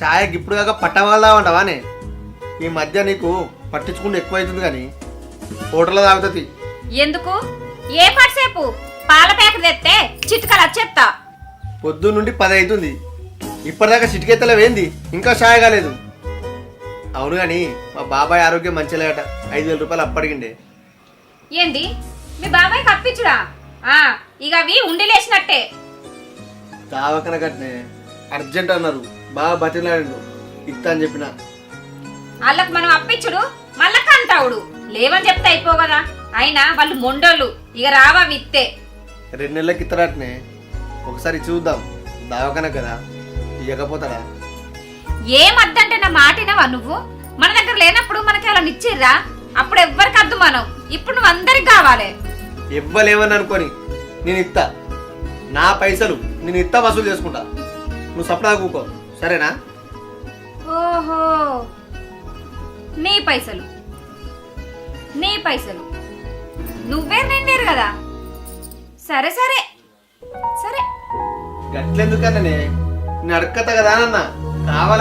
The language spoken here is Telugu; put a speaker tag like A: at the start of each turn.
A: ఛాయకి ఇప్పుడు కాక పట్టవాళ్ళ అంటావానే ఈ మధ్య నీకు పట్టించుకుంటే ఎక్కువ అవుతుంది కానీ హోటల్లో తాగుతుంది.
B: ఎందుకు ఏ పట్సేపు పాల ప్యాకెట్ తెస్తే చిట్కలు వచ్చేస్తా.
A: పొద్దు నుండి 10 అవుతుంది ఇప్పటిదాకా చిటికెత్తలేవేంది ఇంకా ఛాయ కాలేదు. అవును కానీ మా బాబాయ్ ఆరోగ్యం మంచిలేట 5,000 రూపాయలు అప్పడిగిండే.
B: ఏంది మీ బాబాయ్ కప్పించుడా? ఇక అవి ఉండి లేచినట్టే.
A: దావకన కట్నే అర్జెంట్ అన్నారు బాగా బతిలాడు ఇస్తా అని చెప్పిన.
B: వాళ్ళకు మనం అప్పించుడు మళ్ళా కంటావుడు లేవని చెప్తే అయిపో కదా. అయినా వాళ్ళు మొండోళ్ళు ఇక రావా విత్తే
A: 2 నెలలకి ఇస్తారటనే. ఒకసారి చూద్దాం దావకన కదా ఇవ్వకపోతారా?
B: ఏమద్దంటే నా మాటినవా నువ్వు? మన దగ్గర లేనప్పుడు మనకి ఎవరైనా ఇచ్చిర్రా? అప్పుడు ఎవ్వరికి అద్దు మనం. ఇప్పుడు నువ్వు అందరికి కావాలి.
A: ఇవ్వలేవని అనుకొని నేను ఇస్తా. నా పైసలు నేను ఇస్తా వసూలు చేసుకుంటా. నువ్వు సప్లా కూకో సరేనా?
B: ఓహో నీ పైసలు నీ పైసలు నువ్వే నిండేరు కదా. సరే సరే సరే
A: గట్లెందుకన్నా నేను అడగతా కదా అన్న కావాల